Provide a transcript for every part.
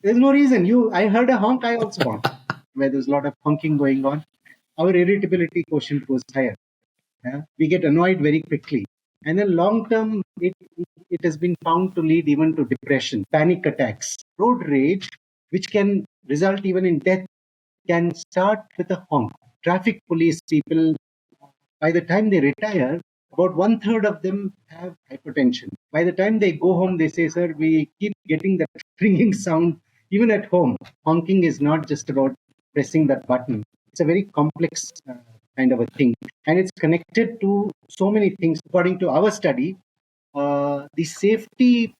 There's no reason. I heard a honk, I also honk. Where there's a lot of honking going on, our irritability quotient goes higher. Yeah? We get annoyed very quickly. And then long term, it has been found to lead even to depression, panic attacks, road rage, which can result even in death, can start with a honk. Traffic police people, by the time they retire, about one third of them have hypertension. By the time they go home, they say, "Sir, we keep getting that ringing sound even at home." Honking is not just about pressing that button. It's a very complex kind of a thing, and it's connected to so many things. According to our study, the safety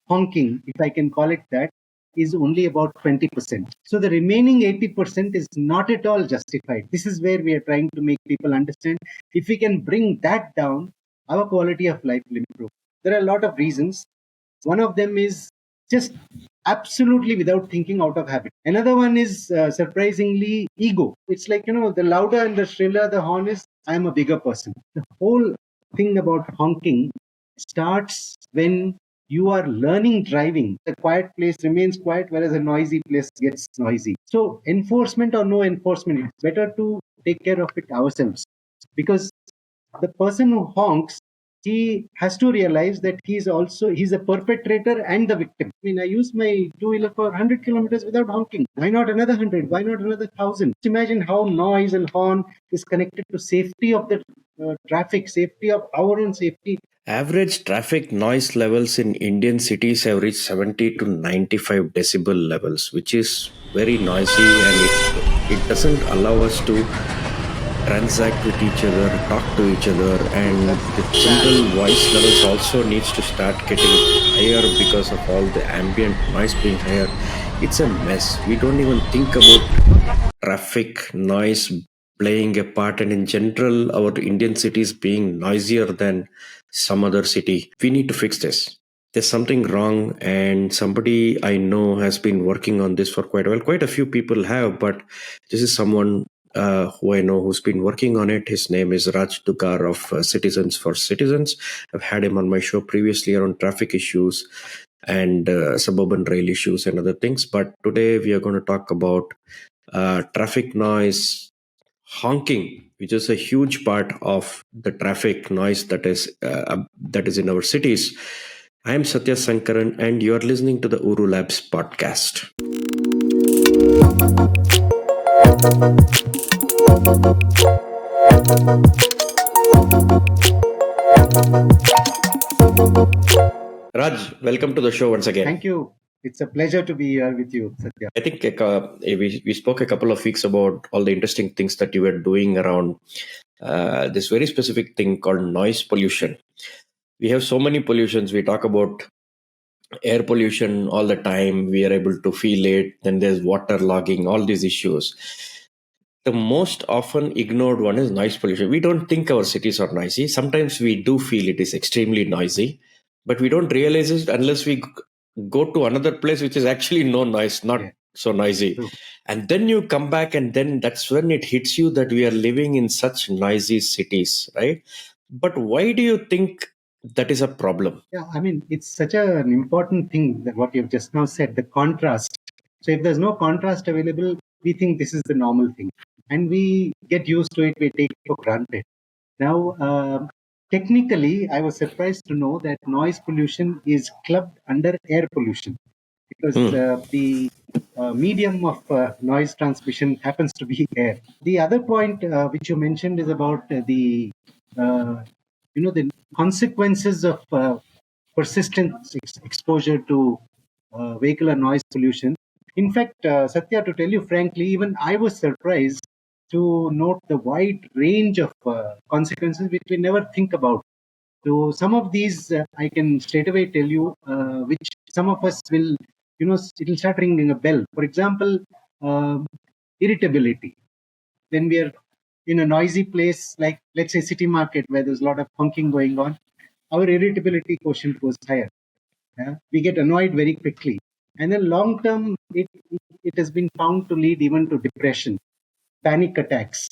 honking, if I can call it that, is only about 20%. So the remaining 80% is not at all justified. This is where we are trying to make people understand. If we can bring that down, our quality of life will improve. There are a lot of reasons. One of them is just absolutely without thinking, out of habit. Another one is surprisingly ego. It's like, the louder and the shriller the horn is, I'm a bigger person. The whole thing about honking starts when you are learning driving. The quiet place remains quiet, whereas a noisy place gets noisy. So, enforcement or no enforcement, it's better to take care of it ourselves, because the person who honks, he has to realize that he's a perpetrator and the victim. I mean, I use my two-wheeler for 100 kilometers without honking. Why not another 100? Why not another 1,000? Just imagine how noise and horn is connected to safety of the traffic, safety of our own safety. Average traffic noise levels in Indian cities have reached 70 to 95 decibel levels, which is very noisy, and it doesn't allow us to transact with each other, talk to each other, and the general voice levels also needs to start getting higher because of all the ambient noise being higher. It's a mess. We don't even think about traffic noise playing a part, and in general our Indian cities being noisier than some other city. We need to fix this. There's something wrong, and somebody I know has been working on this for quite a while. Quite a few people have, but this is someone who I know who's been working on it. His name is Raj Dukar of Citizens for Citizens. I've had him on my show previously around traffic issues and suburban rail issues and other things. But today we are going to talk about traffic noise, honking, which is a huge part of the traffic noise that is in our cities. I am Satya Sankaran, and you are listening to the Oorulabs podcast. Raj, welcome to the show once again. Thank you. It's a pleasure to be here with you, Satya. I think we spoke a couple of weeks about all the interesting things that you were doing around this very specific thing called noise pollution. We have so many pollutions. We talk about air pollution all the time. We are able to feel it. Then there's water logging, all these issues. The most often ignored one is noise pollution. We don't think our cities are noisy. Sometimes we do feel it is extremely noisy, but we don't realize it unless we go to another place which is actually no noise, not so noisy. True. And then you come back, and then that's when it hits you that we are living in such noisy cities, right? But why do you think that is a problem? Yeah, I mean, it's such an important thing that what you've just now said, the contrast. So if there's no contrast available, we think this is the normal thing. And we get used to it, we take it for granted. Now, technically, I was surprised to know that noise pollution is clubbed under air pollution, because the medium of noise transmission happens to be air. The other point which you mentioned is about the consequences of persistent exposure to vehicular noise pollution. In fact, Satya, to tell you frankly, even I was surprised to note the wide range of consequences which we never think about. So some of these I can straight away tell you, which some of us will, it'll start ringing a bell. For example, irritability. When we are in a noisy place, like let's say city market, where there's a lot of honking going on, our irritability quotient goes higher. Yeah? We get annoyed very quickly. And then long term, it has been found to lead even to depression, panic attacks.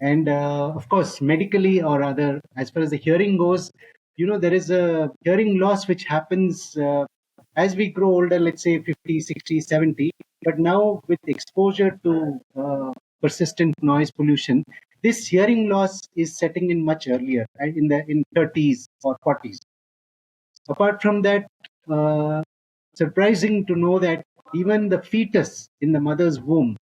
And of course, medically or other, as far as the hearing goes, there is a hearing loss which happens as we grow older, let's say 50, 60, 70, but now with exposure to persistent noise pollution, this hearing loss is setting in much earlier, in 30s or 40s. Apart from that, uh, surprising to know that even the fetus in the mother's womb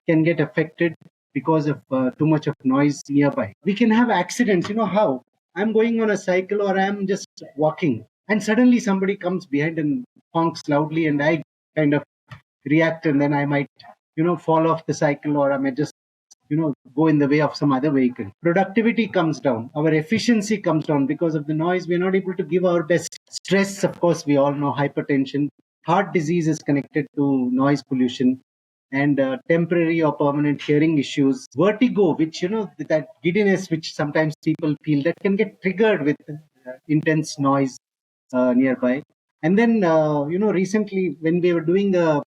can get affected because of too much of noise nearby. We can have accidents. You know how? I'm going on a cycle or I'm just walking, and suddenly somebody comes behind and honks loudly, and I kind of react, and then I might, fall off the cycle, or I may just, go in the way of some other vehicle. Productivity comes down. Our efficiency comes down because of the noise. We're not able to give our best. Stress, of course, we all know hypertension. Heart disease is connected to noise pollution, and temporary or permanent hearing issues. Vertigo, which, that giddiness which sometimes people feel, that can get triggered with intense noise nearby. And then, recently when we were doing a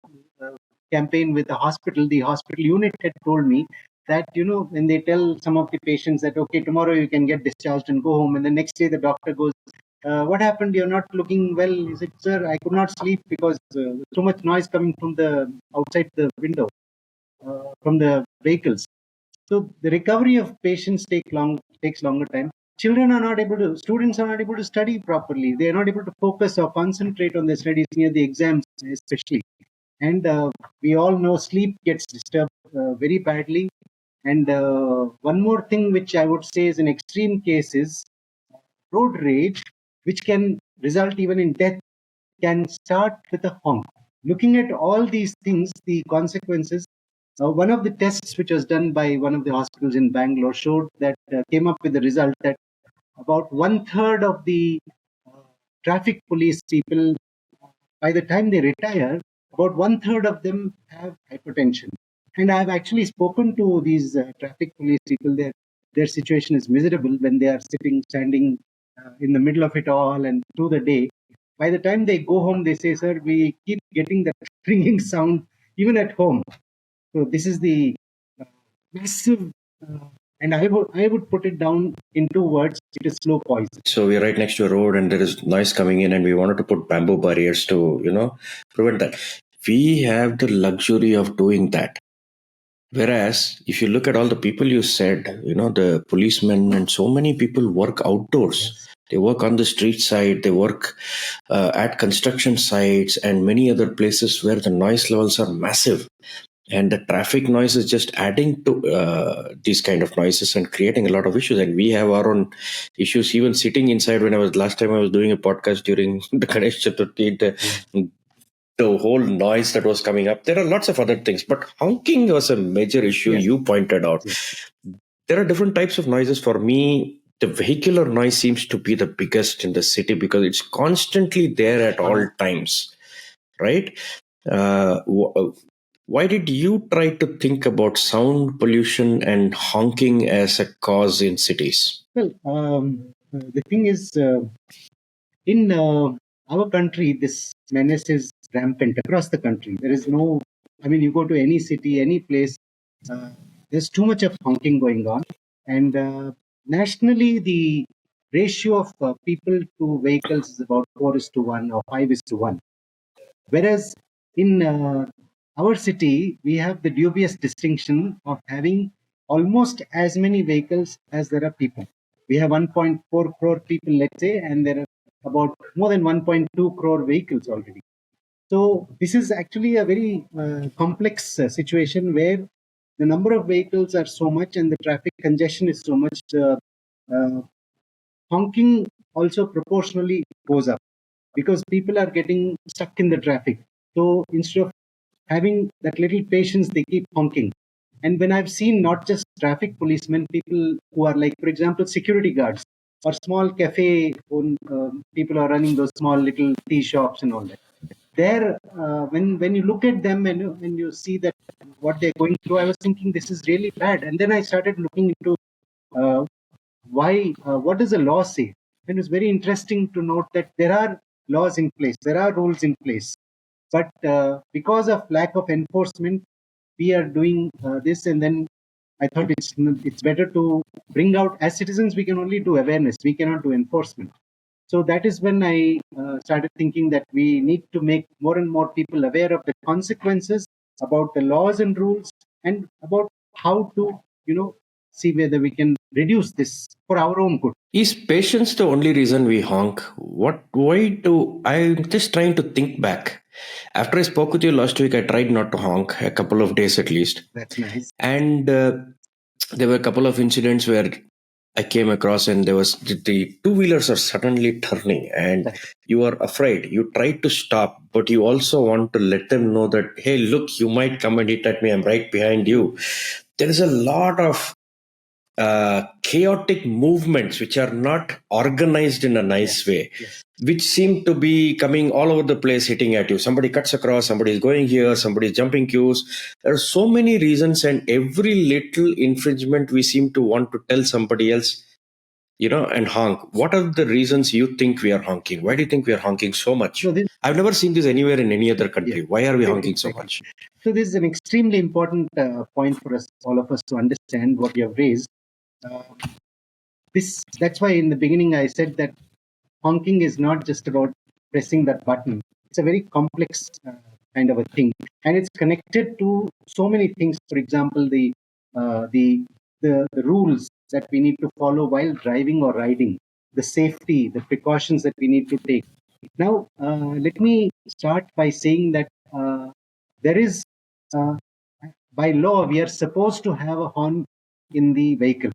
campaign with the hospital unit had told me that, when they tell some of the patients that, okay, tomorrow you can get discharged and go home, and the next day the doctor goes, what happened? You're not looking well. He said, sir, I could not sleep because too much noise coming from the outside the window, from the vehicles. So the recovery of patients takes longer time. Students are not able to study properly. They are not able to focus or concentrate on their studies near the exams, especially. And we all know sleep gets disturbed very badly. And one more thing which I would say is an extreme case is road rage, which can result even in death, can start with a honk. Looking at all these things, the consequences, one of the tests which was done by one of the hospitals in Bangalore showed that, came up with the result that about one third of the uh, traffic police people, by the time they retire, about one third of them have hypertension. And I've actually spoken to these traffic police people. Their situation is miserable when they are standing in the middle of it all and through the day. By the time they go home, they say, "Sir, we keep getting that ringing sound even at home." So this is the uh, massive, and I would put it down in two words. It is slow poison. So we're right next to a road and there is noise coming in, and we wanted to put bamboo barriers to, prevent that. We have the luxury of doing that. Whereas if you look at all the people you said, the policemen and so many people work outdoors. Yes. They work on the street side, they work at construction sites and many other places where the noise levels are massive. And the traffic noise is just adding to these kind of noises and creating a lot of issues. And we have our own issues. Even sitting inside, last time I was doing a podcast during the Ganesh Chaturthi, the whole noise that was coming up. There are lots of other things, but honking was a major issue. Yes. You pointed out. Yes. There are different types of noises. For me, the vehicular noise seems to be the biggest in the city because it's constantly there at all times, right? Why did you try to think about sound pollution and honking as a cause in cities? Well, the thing is, in our country, this menace is rampant across the country. There is no, you go to any city, any place, there's too much of honking going on. And nationally, the ratio of people to vehicles is about 4:1 or 5:1. Whereas in our city, we have the dubious distinction of having almost as many vehicles as there are people. We have 1.4 crore people, let's say, and there are about more than 1.2 crore vehicles already. So this is actually a very complex situation where the number of vehicles are so much and the traffic congestion is so much. Uh, Honking also proportionally goes up because people are getting stuck in the traffic. So instead of having that little patience, they keep honking. And when I've seen not just traffic policemen, people who are like, for example, security guards or small cafe people are running those small little tea shops and all that. There, when you look at them and you see that what they're going through, I was thinking this is really bad. And then I started looking into uh, what does the law say? And it's very interesting to note that there are laws in place, there are rules in place, but because of lack of enforcement, we are doing this. And then I thought it's better to bring out, as citizens we can only do awareness, we cannot do enforcement. So that is when I started thinking that we need to make more and more people aware of the consequences, about the laws and rules, and about how to, see whether we can reduce this for our own good. Is patience the only reason we honk? Why do I'm just trying to think back. After I spoke with you last week, I tried not to honk a couple of days at least. That's nice. And there were a couple of incidents where I came across, and there was the two-wheelers are suddenly turning, and you are afraid. You try to stop, but you also want to let them know that, hey, look, you might come and hit at me. I'm right behind you. There is a lot of chaotic movements which are not organized in a nice way, which seem to be coming all over the place, hitting at you. Somebody cuts across, somebody is going here, somebody is jumping queues. There are so many reasons, and every little infringement we seem to want to tell somebody else, and honk. What are the reasons you think we are honking? Why do you think we are honking so much? So I've never seen this anywhere in any other country. Why are we honking so much? So this is an extremely important point for us, all of us, to understand what you have raised. That's why in the beginning I said that honking is not just about pressing that button. It's a very complex kind of a thing, and it's connected to so many things. For example, the rules that we need to follow while driving or riding, the safety, the precautions that we need to take. Now, let me start by saying that there is, by law, we are supposed to have a horn in the vehicle.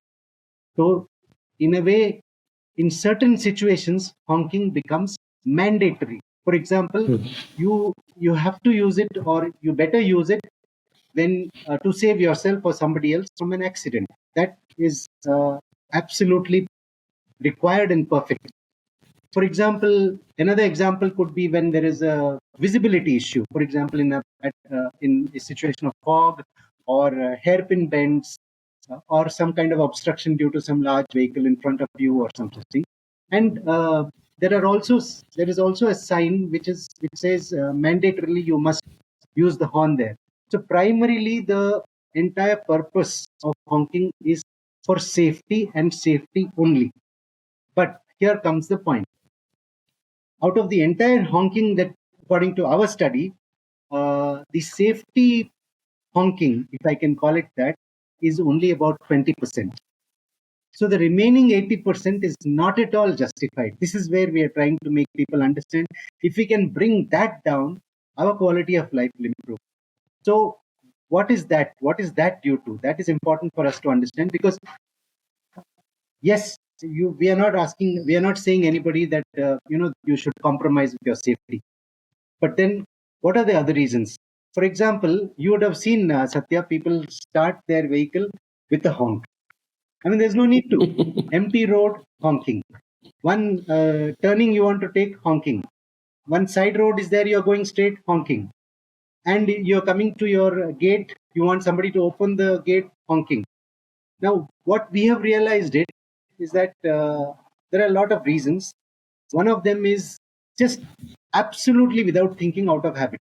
So, in a way, in certain situations, honking becomes mandatory. For example, you have to use it, or you better use it when to save yourself or somebody else from an accident. That is absolutely required and perfect. For example, another example could be when there is a visibility issue. For example, in a situation of fog, or hairpin bends, or some kind of obstruction due to some large vehicle in front of you or something. And there is also a sign which says mandatorily you must use the horn there. So primarily the entire purpose of honking is for safety and safety only. But here comes the point. Out of the entire honking, that according to our study, the safety honking, if I can call it that, is only about 20%. So the remaining 80% is not at all justified. This is where we are trying to make people understand. If we can bring that down, our quality of life will improve. So what is that? What is that due to? That is important for us to understand, because yes, we are not saying anybody that you should compromise with your safety. But then, what are the other reasons? For example, you would have seen, Satya, people start their vehicle with a honk. I mean, there's no need to. Empty road, honking. One turning you want to take, honking. One side road is there, you're going straight, honking. And you're coming to your gate, you want somebody to open the gate, honking. Now, what we have realized is that there are a lot of reasons. One of them is just absolutely without thinking, out of habit.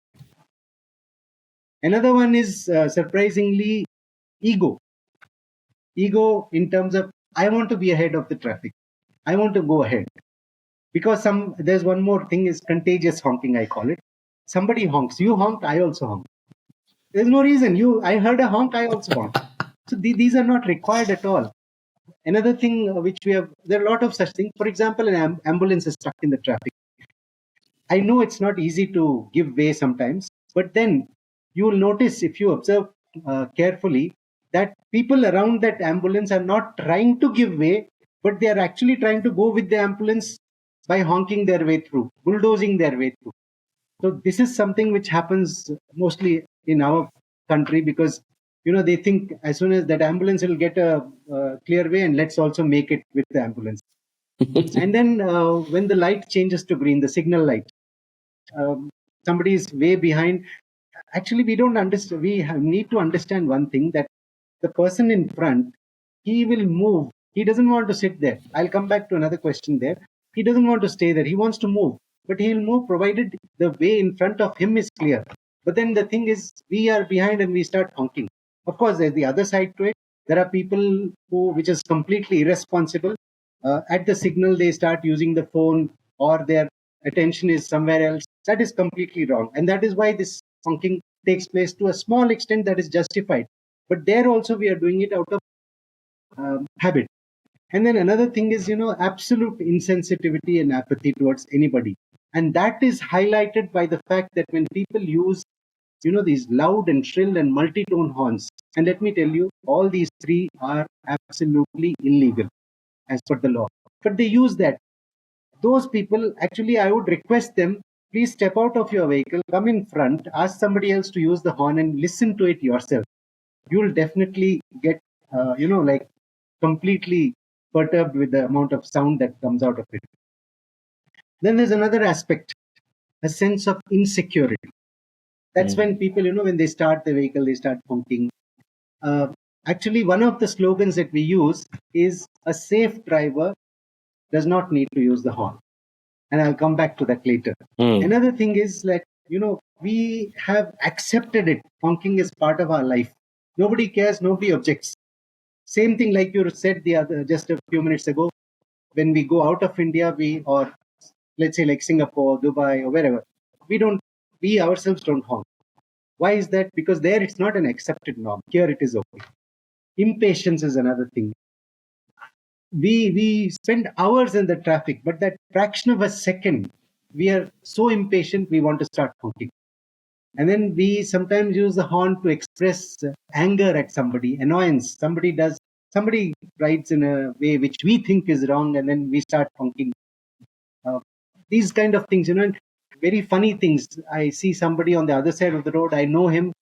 Another one is surprisingly ego. Ego in terms of, I want to be ahead of the traffic. I want to go ahead. Because there's one more thing, is contagious honking, I call it. Somebody honks, you honk, I also honk. There's no reason. I heard a honk, I also honk. So these are not required at all. Another thing which there are a lot of such things. For example, an ambulance is stuck in the traffic. I know it's not easy to give way sometimes, but then you will notice, if you observe carefully, that people around that ambulance are not trying to give way, but they are actually trying to go with the ambulance by honking their way through, bulldozing their way through. So this is something which happens mostly in our country, because they think as soon as that ambulance will get a clear way, and let's also make it with the ambulance. And then when the light changes to green, the signal light, somebody is way behind. Actually, we don't understand. Need to understand one thing, that the person in front, he will move. He doesn't want to sit there. I'll come back to another question there. He doesn't want to stay there. He wants to move, but he'll move provided the way in front of him is clear. But then the thing is, we are behind and we start honking. Of course, there's the other side to it. There are people which is completely irresponsible. at the signal they start using the phone, or their attention is somewhere else. That is completely wrong, and that is why this honking takes place to a small extent. That is justified, but there also we are doing it out of habit. And then another thing is, absolute insensitivity and apathy towards anybody. And that is highlighted by the fact that when people use, these loud and shrill and multi-tone horns, and let me tell you, all these three are absolutely illegal as per the law. But they use that. Those people, actually, I would request them, please step out of your vehicle, come in front, ask somebody else to use the horn and listen to it yourself. You'll definitely get, like completely perturbed with the amount of sound that comes out of it. Then there's another aspect, a sense of insecurity. That's when people, when they start the vehicle, they start honking. Actually, one of the slogans that we use is a safe driver does not need to use the horn. And I'll come back to that later. Another thing is like, we have accepted it. Honking is part of our life. Nobody cares, nobody objects. Same thing like you said just a few minutes ago, when we go out of India, or let's say like Singapore, Dubai, or wherever, we ourselves don't honk. Why is that? Because there it's not an accepted norm. Here it is okay. Impatience is another thing. We spend hours in the traffic, but that fraction of a second, we are so impatient, we want to start honking. And then we sometimes use the horn to express anger at somebody, annoyance. Somebody rides in a way which we think is wrong, and then we start honking. These kind of things, very funny things. I see somebody on the other side of the road, I know him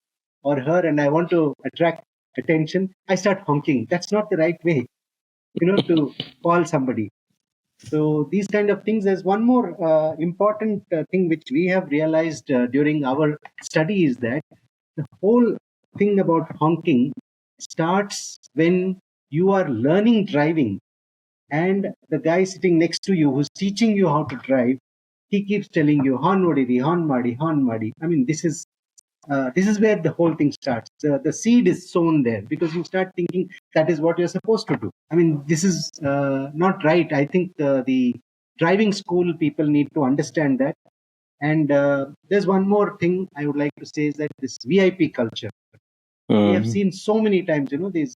or her, and I want to attract attention. I start honking. That's not the right way, to call somebody. So these kind of things. There's one more important thing which we have realized during our study is that the whole thing about honking starts when you are learning driving, and the guy sitting next to you who's teaching you how to drive, he keeps telling you horn modidi, horn madi, horn madi. I mean, this is where the whole thing starts. The seed is sown there because you start thinking that is what you're supposed to do. I mean, this is not right. I think the driving school people need to understand that. And there's one more thing I would like to say is that this VIP culture. We have seen so many times, these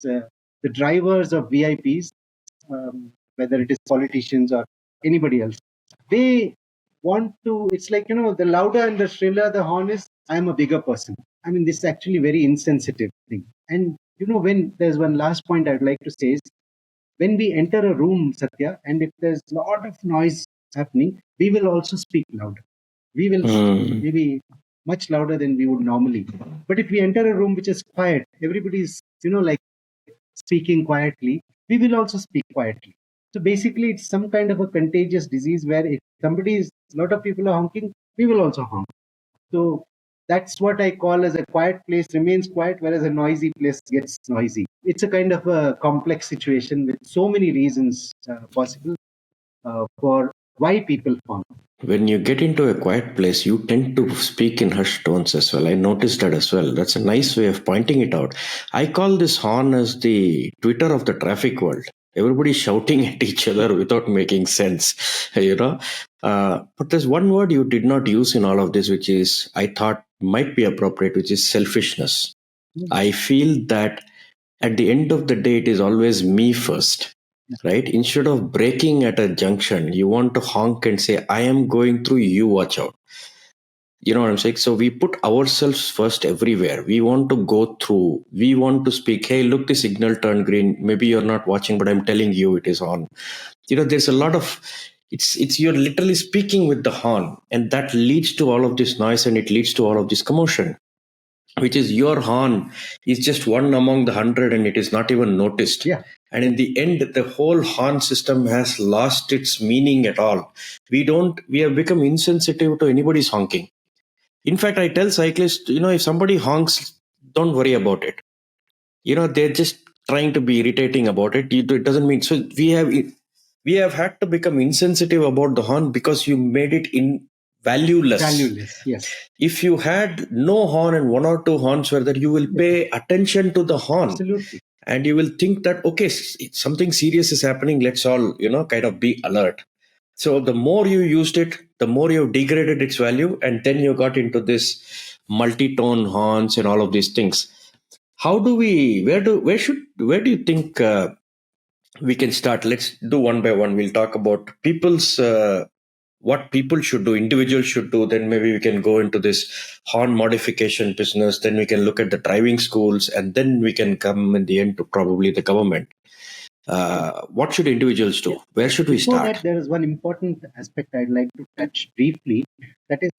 the drivers of VIPs, whether it is politicians or anybody else, they want to, it's like, the louder and the shriller the horn is, I'm a bigger person. I mean, this is actually very insensitive thing. And, when there's one last point I'd like to say is, when we enter a room, Satya, and if there's a lot of noise happening, we will also speak louder. We will maybe much louder than we would normally. But if we enter a room which is quiet, everybody's, like speaking quietly, we will also speak quietly. So basically, it's some kind of a contagious disease where if a lot of people are honking, we will also honk. So that's what I call as a quiet place remains quiet, whereas a noisy place gets noisy. It's a kind of a complex situation with so many reasons possible for why people honk. When you get into a quiet place, you tend to speak in hushed tones as well. I noticed that as well. That's a nice way of pointing it out. I call this horn as the Twitter of the traffic world. Everybody shouting at each other without making sense, But there's one word you did not use in all of this, which is, I thought might be appropriate, which is selfishness. I feel that at the end of the day, it is always me first. Right? Instead of braking at a junction, you want to honk and say, I am going through, you watch out. You know what I'm saying? So we put ourselves first everywhere. We want to go through. We want to speak, hey, look, the signal turned green. Maybe you're not watching, but I'm telling you it is on. There's a lot of, it's you're literally speaking with the horn, and that leads to all of this noise, and it leads to all of this commotion, which is your horn is just one among the 100 and it is not even noticed. Yeah. And in the end, the whole horn system has lost its meaning at all. We have become insensitive to anybody's honking. In fact, I tell cyclists, if somebody honks, don't worry about it. They're just trying to be irritating about it. It doesn't mean, so we have had to become insensitive about the horn because you made it valueless. Yes. If you had no horn and one or two horns were that, you will pay attention to the horn. Absolutely. and you will think that, okay, something serious is happening, let's all kind of be alert. So the more you used it, the more you degraded its value, and then you got into this multi-tone horns and all of these things. How do we? Where do you think we can start? Let's do one by one. We'll talk about people's what people should do, individuals should do. Then maybe we can go into this horn modification business. Then we can look at the driving schools, and then we can come in the end to probably the government. What should individuals do? Where should we Before start? that, there is one important aspect I'd like to touch briefly. That is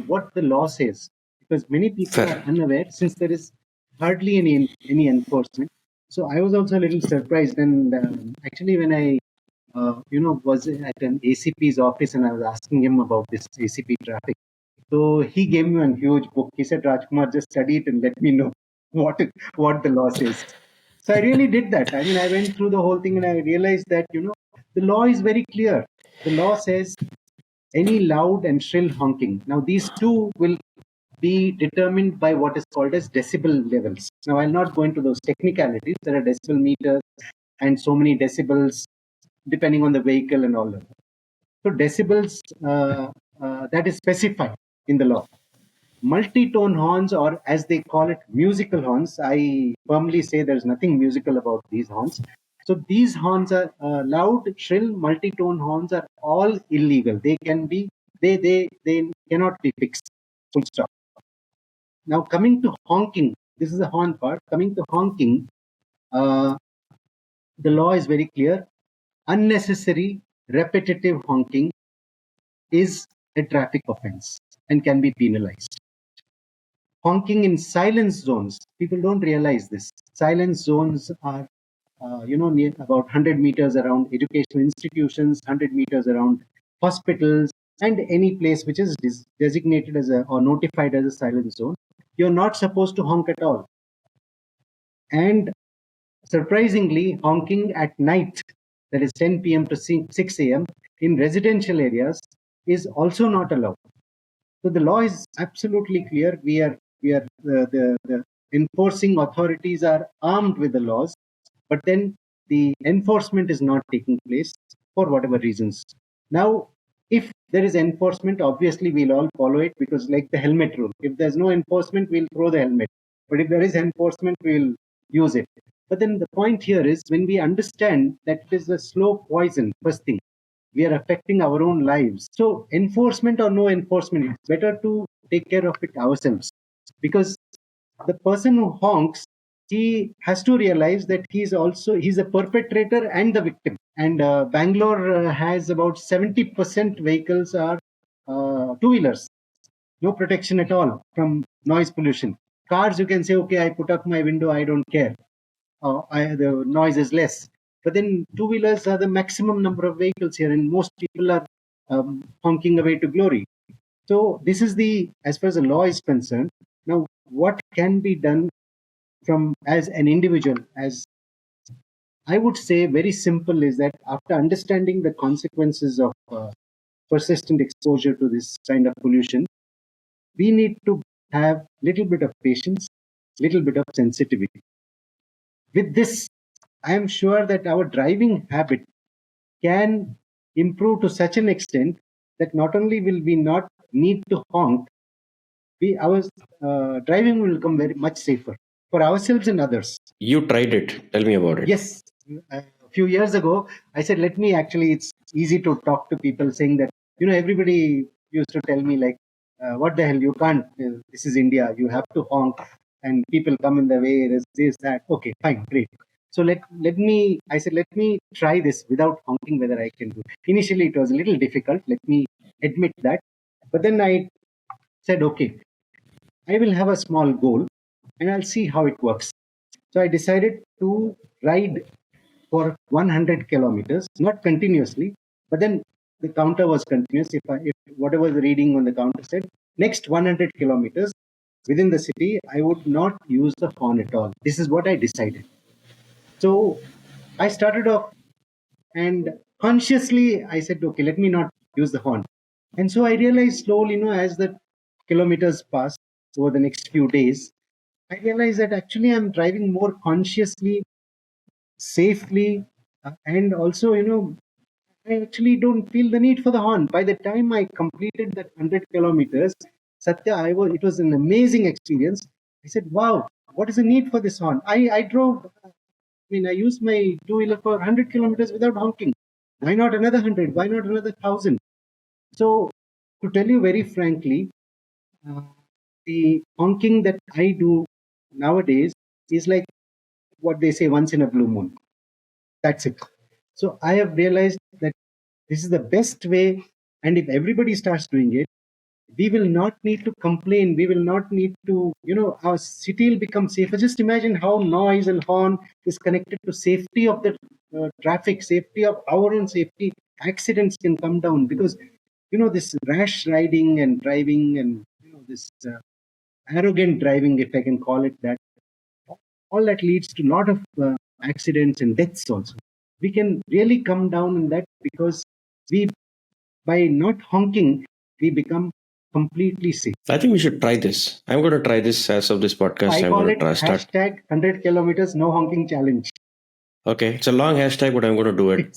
what the law says, because many people are unaware since there is hardly any enforcement. So I was also a little surprised, and actually when I was at an ACP's office and I was asking him about this ACP traffic. So he gave me a huge book. He said, Rajkumar, just study it and let me know what the law says. So I really did that. I mean, I went through the whole thing and I realized that, the law is very clear. The law says any loud and shrill honking. Now, these two will be determined by what is called as decibel levels. Now, I'll not go into those technicalities. There are decibel meters and so many decibels depending on the vehicle and all that. So decibels, that is specified in the law. Multi-tone horns, or as they call it, musical horns. I firmly say there's nothing musical about these horns. So these horns are loud, shrill, multi-tone horns are all illegal. They can be, they cannot be fixed. Full stop. Now coming to honking, this is the horn part. Coming to honking, the law is very clear. Unnecessary, repetitive honking is a traffic offense and can be penalized. Honking in silence zones, people don't realize this. Silence zones are, near about 100 meters around educational institutions, 100 meters around hospitals, and any place which is designated as or notified as a silence zone. You're not supposed to honk at all. And surprisingly, honking at night, that is 10 p.m. to 6 a.m. in residential areas, is also not allowed. So the law is absolutely clear. The enforcing authorities are armed with the laws, but then the enforcement is not taking place for whatever reasons. Now, if there is enforcement, obviously we'll all follow it, because like the helmet rule, if there's no enforcement, we'll throw the helmet. But if there is enforcement, we'll use it. But then the point here is, when we understand that it is a slow poison, first thing, we are affecting our own lives. So enforcement or no enforcement, it's better to take care of it ourselves, because the person who honks, he has to realize that he's a perpetrator and the victim. And Bangalore has about 70% vehicles are two-wheelers. No protection at all from noise pollution. Cars, you can say, okay, I put up my window, I don't care. The noise is less. But then two-wheelers are the maximum number of vehicles here, and most people are honking away to glory. So this is as far as the law is concerned. Now, what can be done as an individual? As I would say, very simple, is that after understanding the consequences of persistent exposure to this kind of pollution, we need to have little bit of patience, little bit of sensitivity. With this, I am sure that our driving habit can improve to such an extent that not only will we not need to honk, our driving will become very much safer for ourselves and others. You tried it. Tell me about it. Yes. A few years ago, I said, it's easy to talk to people saying that, everybody used to tell me like, what the hell, you can't, this is India, you have to honk, and people come in the way, there's this, that. Okay, fine, great. So let me try this without honking, whether I can do. Initially, it was a little difficult, let me admit that. But then I said, okay, I will have a small goal and I'll see how it works. So I decided to ride for 100 kilometers, not continuously, but then the counter was continuous. If whatever the reading on the counter said, next 100 kilometers within the city, I would not use the horn at all. This is what I decided. So I started off, and consciously I said, okay, let me not use the horn. And so I realized slowly, as the kilometers passed over the next few days, I realized that actually I'm driving more consciously safely, and also, I actually don't feel the need for the horn. By the time I completed that 100 kilometers, Satya, it was an amazing experience. I said, wow, what is the need for this horn? I drove, I used my two-wheeler for 100 kilometers without honking. Why not another 100? Why not another 1,000? So, to tell you very frankly, uh, the honking that I do nowadays is like what they say, once in a blue moon. That's it. So I have realized that this is the best way, and if everybody starts doing it, we will not need to complain. We will not need to, our city will become safer. Just imagine how noise and horn is connected to safety of the traffic, safety of our own safety. Accidents can come down because, this rash riding and driving, and this arrogant driving, if I can call it that, all that leads to a lot of accidents and deaths also. We can really come down in that because we, by not honking, we become completely safe. I think we should try this. I'm going to try this as of this podcast. I I'm call going it to try, start. hashtag 100 kilometers no honking challenge. Okay, it's a long hashtag, but I'm going to do it.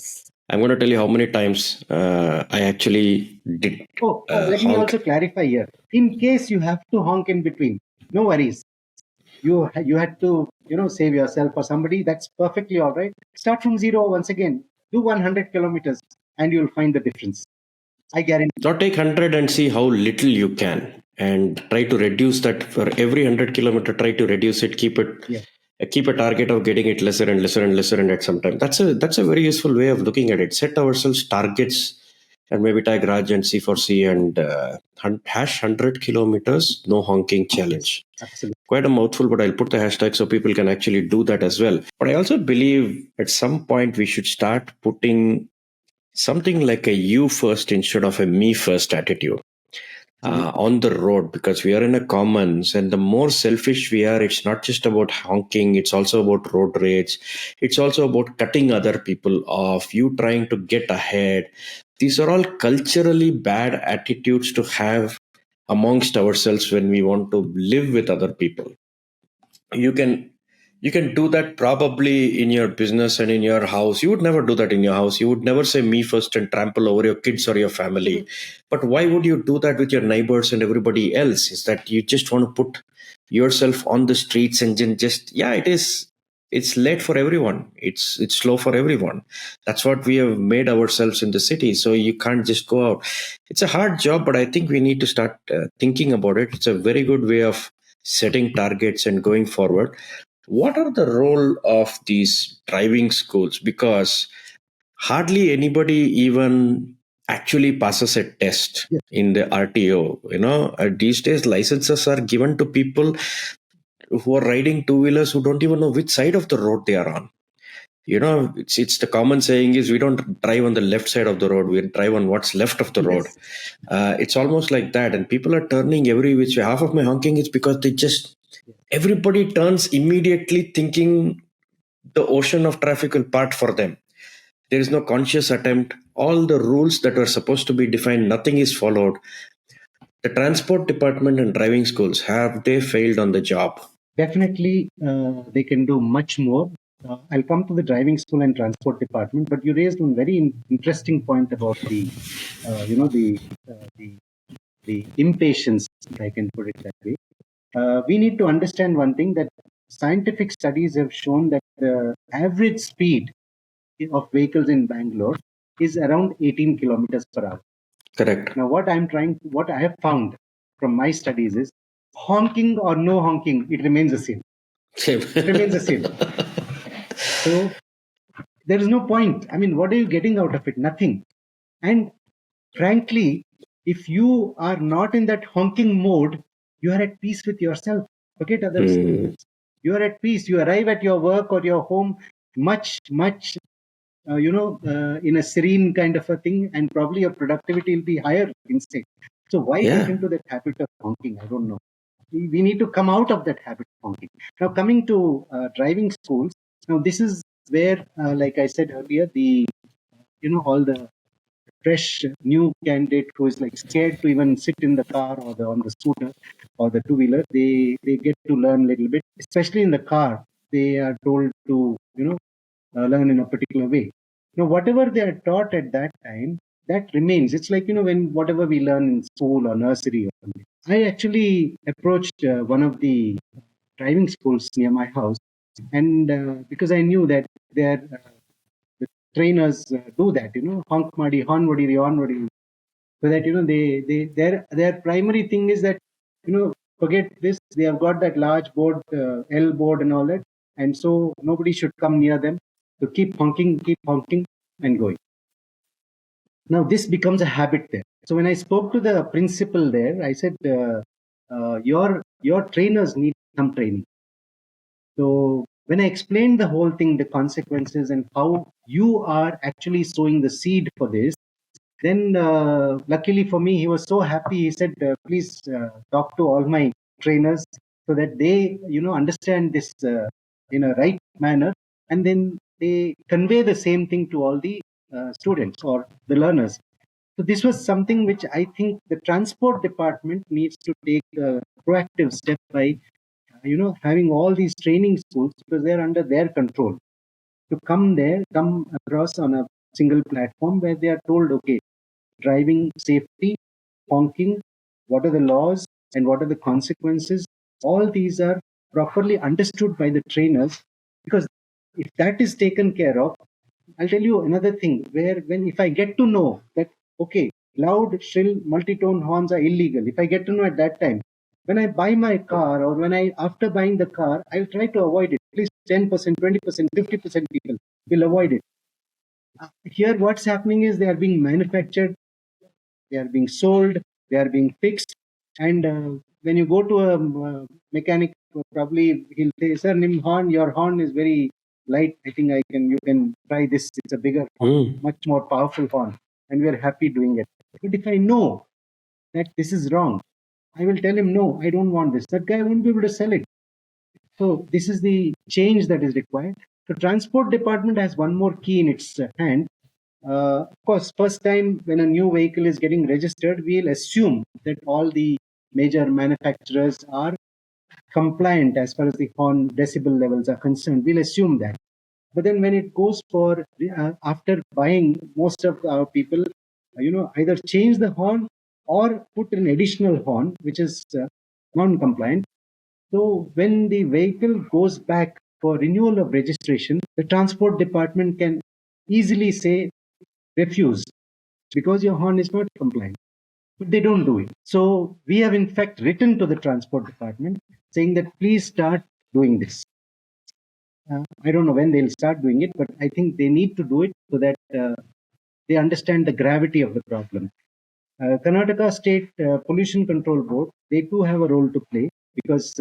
I'm going to tell you how many times I actually did. Let me also clarify here. In case you have to honk in between, no worries. You had to save yourself or somebody. That's perfectly all right. Start from zero once again. Do 100 kilometers, and you'll find the difference. I guarantee. Not take 100 and see how little you can, and try to reduce that for every 100 kilometer. Try to reduce it. Keep it. Yeah. Keep a target of getting it lesser and lesser and lesser, and at some time. That's a very useful way of looking at it. Set ourselves targets, and maybe tag Raj and C4C and hash 100 kilometers no honking challenge. Absolutely. Quite a mouthful, but I'll put the hashtag so people can actually do that as well. But I also believe at some point we should start putting something like a you first instead of a me first attitude on the road, because we are in a commons, and the more selfish we are, it's not just about honking, it's also about road rage, it's also about cutting other people off, you trying to get ahead. These are all culturally bad attitudes to have amongst ourselves when we want to live with other people. You can do that probably in your business and in your house. You would never do that in your house. You would never say me first and trample over your kids or your family. But why would you do that with your neighbors and everybody else? Is that you just want to put yourself on the streets and then just, it's late for everyone. It's slow for everyone. That's what we have made ourselves in the city. So you can't just go out. It's a hard job, but I think we need to start thinking about it. It's a very good way of setting targets and going forward. What are the role of these driving schools? Because hardly anybody even actually passes a test in the RTO. These days licenses are given to people who are riding two-wheelers who don't even know which side of the road they are on. It's the common saying is we don't drive on the left side of the road, we drive on what's left of the road. It's almost like that, and people are turning every which way. Half of my honking is because everybody turns immediately thinking the ocean of traffic will part for them. There is no conscious attempt. All the rules that were supposed to be defined, nothing is followed. The transport department and driving schools, have they failed on the job? Definitely, they can do much more. I'll come to the driving school and transport department, but you raised one very interesting point about the impatience, if I can put it that way. We need to understand one thing, that scientific studies have shown that the average speed of vehicles in Bangalore is around 18 kilometers per hour. Correct. Now, what I have found from my studies is, honking or no honking, it remains the same. It remains the same. So there is no point. What are you getting out of it? Nothing. And frankly, if you are not in that honking mode, you are at peace with yourself. Forget others. You are at peace. You arrive at your work or your home much, in a serene kind of a thing, and probably your productivity will be higher instead. So why get into that habit of honking? I don't know. We need to come out of that habit of honking. Now, coming to driving schools, now this is where, like I said earlier, all the fresh new candidate who is like scared to even sit in the car or on the scooter or the two-wheeler, they get to learn a little bit, especially in the car. They are told to learn in a particular way. Now, whatever they are taught at that time, that remains. It's like, when whatever we learn in school or nursery or something. I actually approached one of the driving schools near my house, and because I knew that the trainers do that, honk madi, horn vadi, so that their primary thing is that forget this, they have got that large board, L board and all that, and so nobody should come near them, so keep honking and going. Now this becomes a habit there. So when I spoke to the principal there, I said, your trainers need some training. So when I explained the whole thing, the consequences and how you are actually sowing the seed for this, then, luckily for me, he was so happy. He said, "Please talk to all my trainers so that they, understand this in a right manner, and then they convey the same thing to all the students or the learners." So this was something which I think the transport department needs to take a proactive step by, having all these training schools, because they're under their control, to come across on a single platform where they are told, okay, driving safety, honking, what are the laws and what are the consequences. All these are properly understood by the trainers, because if that is taken care of, I'll tell you another thing, where when if I get to know that, okay, loud, shrill, multi-tone horns are illegal, if I get to know at that time, when I buy my car or when I, after buying the car, I'll try to avoid it. At least 10%, 20%, 50% people will avoid it. Here, what's happening is they are being manufactured, they are being sold, they are being fixed, and when you go to a mechanic, probably he'll say, "Sir, your horn is very light. I think you can try this. It's a bigger horn, much more powerful horn, and we are happy doing it." But if I know that this is wrong, I will tell him, "No, I don't want this." That guy won't be able to sell it. So this is the change that is required. The transport department has one more key in its hand. Of course, first time when a new vehicle is getting registered, we'll assume that all the major manufacturers are compliant as far as the horn decibel levels are concerned. We'll assume that. But then when it goes for, after buying, most of our people, either change the horn or put an additional horn, which is non-compliant. So when the vehicle goes back for renewal of registration, the transport department can easily say, refuse, because your horn is not compliant. But they don't do it. So we have in fact written to the transport department saying that please start doing this. I don't know when they'll start doing it, but I think they need to do it so that they understand the gravity of the problem. Karnataka State Pollution Control Board, they too have a role to play, because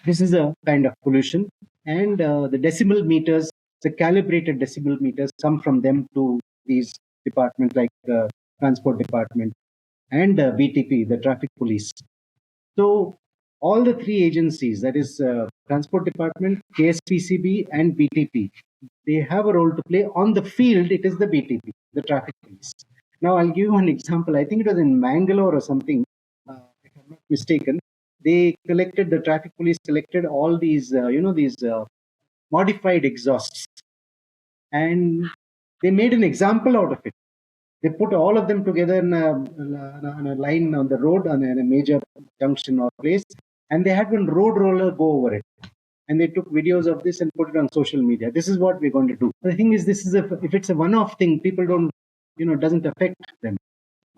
this is a kind of pollution, and the decibel meters, the calibrated decibel meters, come from them to these departments like the transport department and BTP, the traffic police. So all the three agencies, that is transport department, KSPCB and BTP, they have a role to play. On the field, it is the BTP, the traffic police. Now I'll give you an example. I think it was in Mangalore or something, if I'm not mistaken. The traffic police collected all these, these modified exhausts, and they made an example out of it. They put all of them together in a line on the road, on a major junction or place, and they had one road roller go over it. And they took videos of this and put it on social media. This is what we're going to do. The thing is, if it's a one-off thing, people don't, doesn't affect them.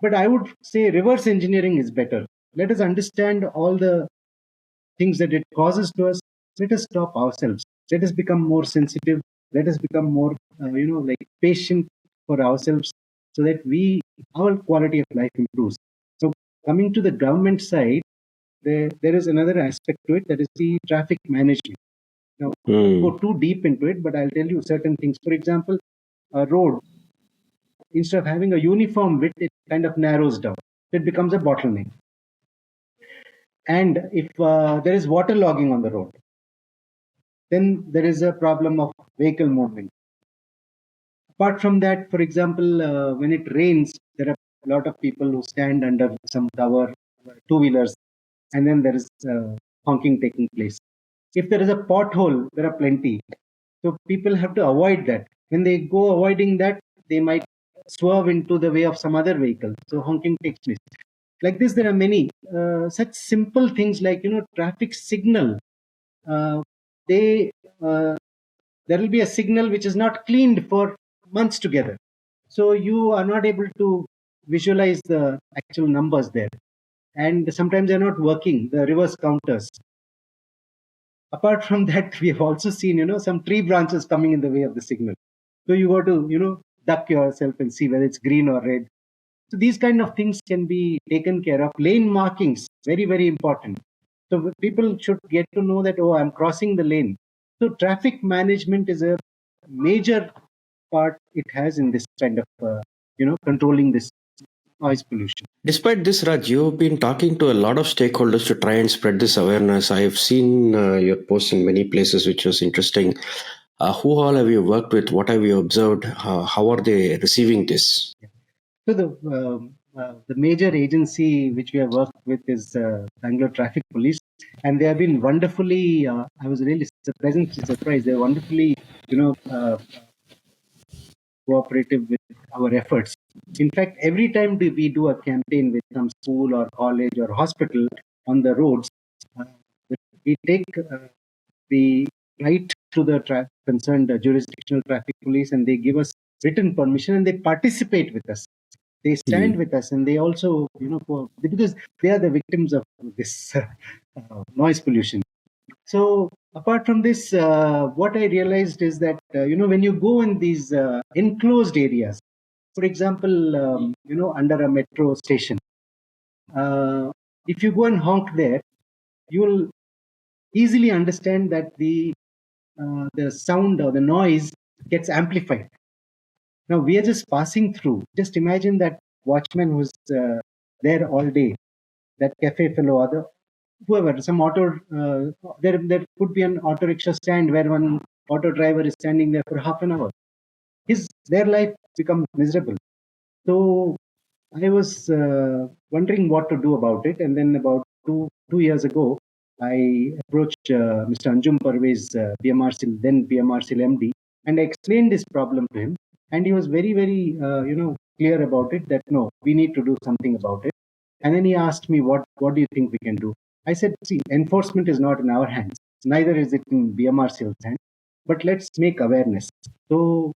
But I would say reverse engineering is better. Let us understand all the things that it causes to us. Let us stop ourselves. Let us become more sensitive. Let us become more, patient for ourselves, so that our quality of life improves. So coming to the government side, there is another aspect to it, that is the traffic management. Now, I won't go too deep into it, but I'll tell you certain things. For example, a road, instead of having a uniform width, it kind of narrows down. It becomes a bottleneck. And if there is water logging on the road, then there is a problem of vehicle movement. Apart from that, for example, when it rains, there are a lot of people who stand under some cover, two-wheelers, and then there is honking taking place. If there is a pothole, there are plenty. So people have to avoid that. When they go avoiding that, they might swerve into the way of some other vehicle. So honking takes place. Like this, there are many such simple things like, traffic signal. Uh, they There will be a signal which is not cleaned for months together. So you are not able to visualize the actual numbers there. And sometimes they're not working, the reverse counters. Apart from that, we have also seen, some tree branches coming in the way of the signal. So you got to, duck yourself and see whether it's green or red. So these kind of things can be taken care of. Lane markings, very, very important. So people should get to know that, oh, I'm crossing the lane. So traffic management is a major part it has in this kind of, controlling this noise pollution. Despite this, Raj, you've been talking to a lot of stakeholders to try and spread this awareness. I have seen your posts in many places, which was interesting. Who all have you worked with? What have you observed? How are they receiving this? So the major agency which we have worked with is Bangalore Traffic Police, and they have been wonderfully. I was really pleasantly surprised. They're wonderfully, cooperative with our efforts. In fact, every time we do a campaign with some school or college or hospital on the roads, uh, we take we write to the concerned jurisdictional traffic police, and they give us written permission, and they participate with us. They stand with us, and they also, because they are the victims of this noise pollution. So apart from this, what I realized is that, when you go in these enclosed areas, for example, under a metro station, if you go and honk there, you will easily understand that the sound or the noise gets amplified. Now we are just passing through. Just imagine that watchman who's there all day, that cafe fellow, or whoever, some auto. There could be an auto rickshaw stand where one auto driver is standing there for half an hour. Their life becomes miserable. So I was wondering what to do about it, and then about two years ago, I approached Mr. Anjum Parvez, BMRCL, then BMRCL MD, and I explained this problem to him, and he was very, very, clear about it. That no, we need to do something about it. And then he asked me, what do you think we can do? I said, see, enforcement is not in our hands, neither is it in BMRCL's hands, but let's make awareness. So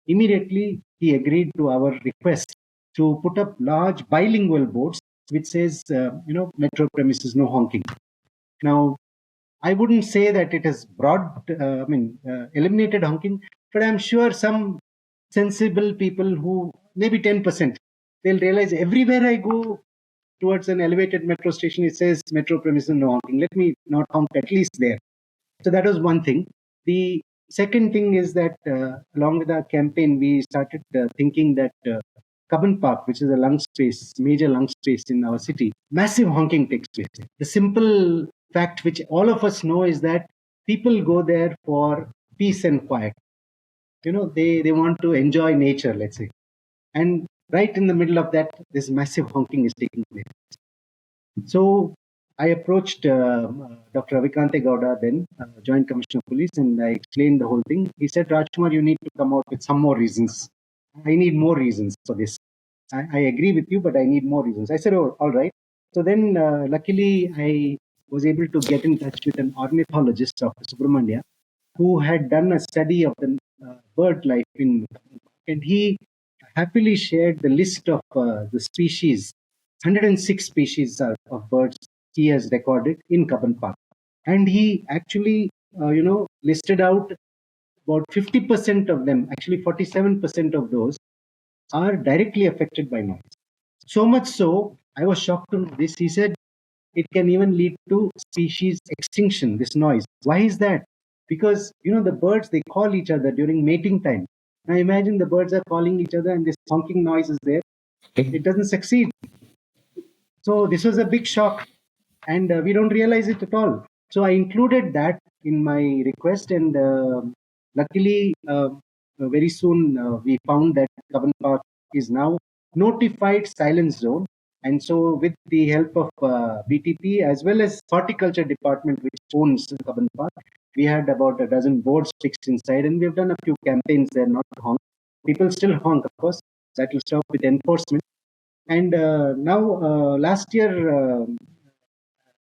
immediately he agreed to our request to put up large bilingual boards which says, metro premises no honking. Now, I wouldn't say that it has eliminated honking, but I'm sure some sensible people who, maybe 10%, they'll realize everywhere I go towards an elevated metro station, it says metro premises no honking. Let me not honk at least there. So that was one thing. The second thing is that along with our campaign, we started thinking that Cubbon Park, which is a major lung space in our city, massive honking takes place. The simple fact which all of us know is that people go there for peace and quiet. They want to enjoy nature, let's say. And right in the middle of that, this massive honking is taking place. So I approached Dr. Avikante Gowda, then Joint Commissioner of Police, and I explained the whole thing. He said, Rajkumar, you need to come out with some more reasons. I need more reasons for this. I agree with you, but I need more reasons. I said, oh, all right. So then, luckily, I was able to get in touch with an ornithologist, Dr. Subramania, who had done a study of the bird life in, and he happily shared the list of the species, 106 species of birds he has recorded in Cubbon Park. And he actually, listed out about 50% of them, actually 47% of those are directly affected by noise. So much so, I was shocked to know this. He said it can even lead to species extinction, this noise. Why is that? Because, the birds, they call each other during mating time. Now imagine the birds are calling each other and this honking noise is there. It doesn't succeed. So this was a big shock, and we don't realize it at all. So I included that in my request, and luckily, very soon we found that Cubbon Park is now notified silence zone. And so, with the help of BTP as well as Horticulture Department, which owns Cubbon Park, We had about a dozen boards fixed inside, and we've done a few campaigns there not to honk. People still honk, of course. That will stop with enforcement. And now, last year,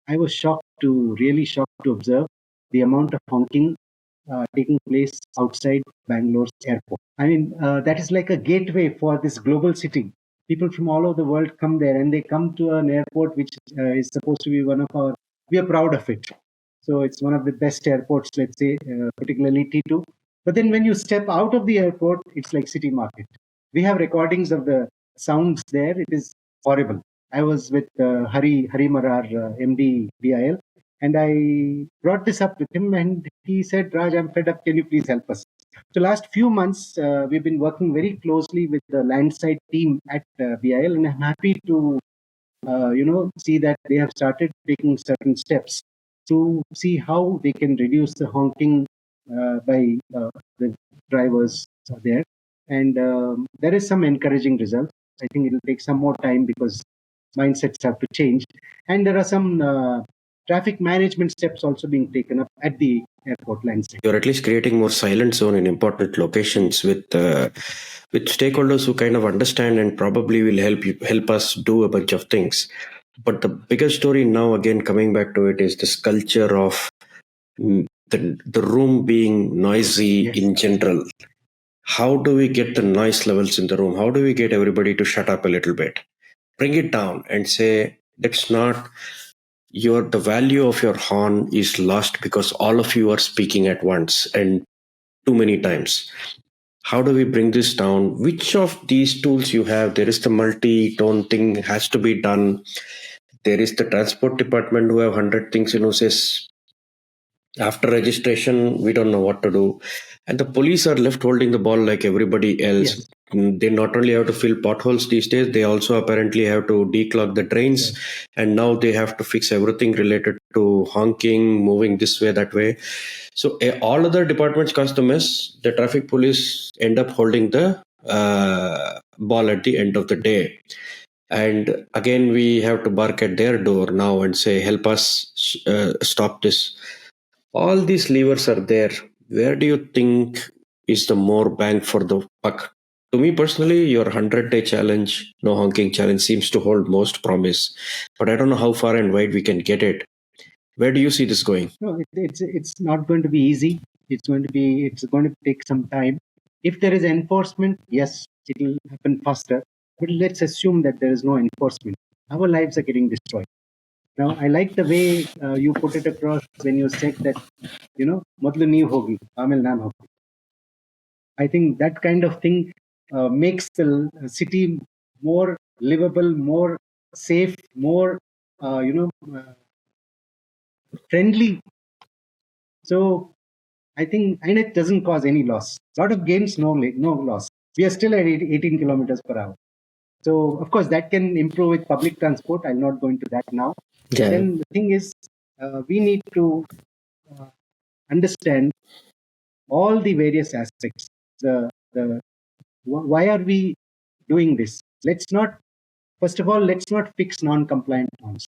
I was really shocked to observe the amount of honking taking place outside Bangalore's airport. I mean, that is like a gateway for this global city. People from all over the world come there, and they come to an airport which is supposed to be one of our. We are proud of it. So it's one of the best airports, let's say, particularly T2. But then when you step out of the airport, it's like city market. We have recordings of the sounds there. It is horrible. I was with Hari Marar, MD BIL, and I brought this up with him, and he said, "Raj, I'm fed up. Can you please help us?" So last few months, we've been working very closely with the landside team at BIL, and I'm happy to see that they have started taking certain steps to see how they can reduce the honking by the drivers there. And there is some encouraging results. I think it will take some more time because mindsets have to change. And there are some traffic management steps also being taken up at the airport landside. You're at least creating more silent zone in important locations with stakeholders who kind of understand and probably will help us do a bunch of things. But the bigger story now, again coming back to it, is this culture of the room being noisy in general. How do we get the noise levels in the room? How do we get everybody to shut up a little bit? Bring it down and say, that's not the value of your horn is lost because all of you are speaking at once and too many times. How do we bring this down? Which of these tools you have? There is the multi-tone thing has to be done. There is the transport department who have 100 things, says after registration, we don't know what to do. And the police are left holding the ball like everybody else. Yes. They not only have to fill potholes these days, they also apparently have to declog the drains. Yes. And now they have to fix everything related to honking, moving this way, that way. So all other departments cause the mess. The traffic police end up holding the ball at the end of the day. And again, we have to bark at their door now and say, help us stop this. All these levers are there. Where do you think is the more bang for the buck? To me personally, your 100-day challenge, no honking challenge, seems to hold most promise. But I don't know how far and wide we can get it. Where do you see this going? No, it's not going to be easy. It's going to take some time. If there is enforcement, yes, it will happen faster. But let's assume that there is no enforcement. Our lives are getting destroyed. Now, I like the way you put it across when you said that, modlu nee hogi, aamel nan hogi. I think that kind of thing makes the city more livable, more safe, more, friendly. So I think, and it doesn't cause any loss. A lot of gains, no loss. We are still at 18 kilometers per hour. So, of course, that can improve with public transport. I'll not go into that now. Yeah. Then the thing is, we need to understand all the various aspects. Why are we doing this? First of all, let's not fix non-compliant horns.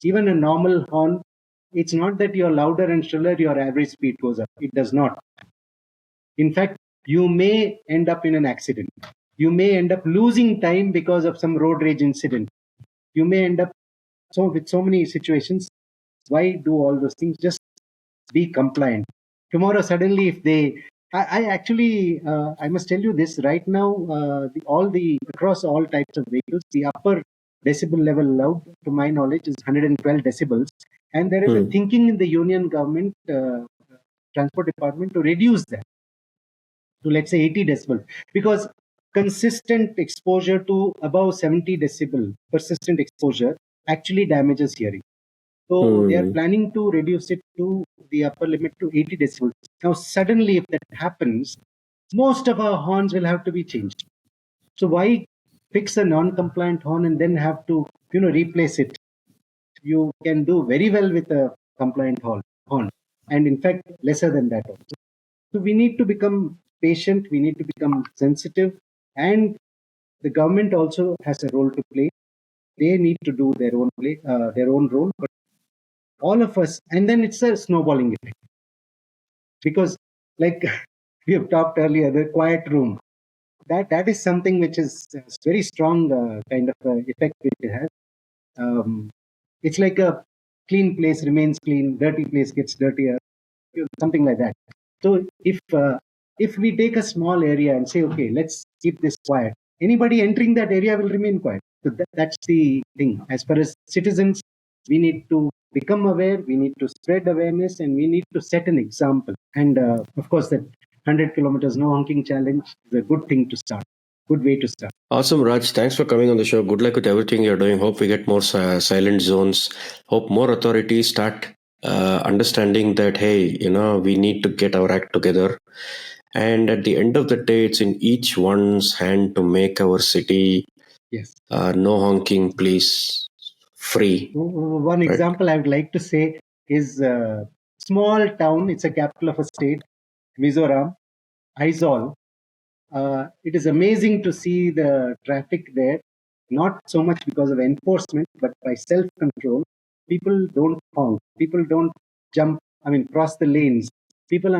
Even a normal horn, it's not that you're louder and shriller, your average speed goes up. It does not. In fact, you may end up in an accident. You may end up losing time because of some road rage incident. You may end up with so many situations. Why do all those things? Just be compliant. Tomorrow, suddenly, if they, I actually, I must tell you this right now. Across all types of vehicles, the upper decibel level allowed, to my knowledge, is 112 decibels, and there is a thinking in the union government transport department to reduce that to, let's say, 80 decibels, because consistent exposure to above 70 decibel, persistent exposure, actually damages hearing. So they are planning to reduce it to the upper limit to 80 decibels. Now, suddenly, if that happens, most of our horns will have to be changed. So why fix a non-compliant horn and then have to, replace it? You can do very well with a compliant horn, and in fact, lesser than that also. So we need to become patient. We need to become sensitive, and the government also has a role to play. They need to do their own role, but all of us, and then it's a snowballing effect. because, like we have talked earlier, the quiet room, that is something which is very strong kind of effect which it has. It's like a clean place remains clean, dirty place gets dirtier, something like that. So if we take a small area and say, okay, let's keep this quiet, anybody entering that area will remain quiet. So that's the thing. As far as citizens, we need to become aware, we need to spread awareness, and we need to set an example. And of course, that 100 kilometers no honking challenge is a good thing to start. Good way to start. Awesome, Raj. Thanks for coming on the show. Good luck with everything you're doing. Hope we get more silent zones. Hope more authorities start understanding that, hey, we need to get our act together. And at the end of the day, it's in each one's hand to make our city Yes. no honking, please, free. One example I would like to say is small town. It's a capital of a state, Mizoram, Aizawl. It is amazing to see the traffic there, not so much because of enforcement, but by self-control. People don't honk. People don't cross the lanes. People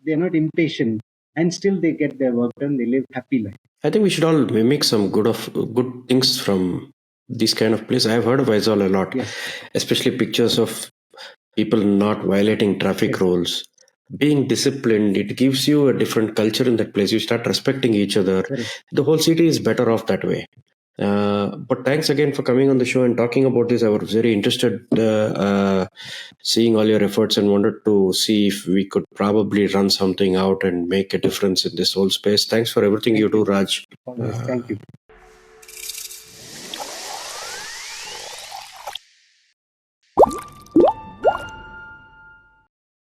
they're not impatient, and still they get their work done. They live happy life. I think we should all mimic some good things from this kind of place. I've heard of Aizawl a lot, Yes. Especially pictures of people not violating traffic rules. Being disciplined, it gives you a different culture in that place. You start respecting each other. Correct. The whole city is better off that way. But thanks again for coming on the show and talking about this. I was very interested seeing all your efforts and wanted to see if we could probably run something out and make a difference in this whole space. Thanks for everything you do, Raj. Always. Thank you.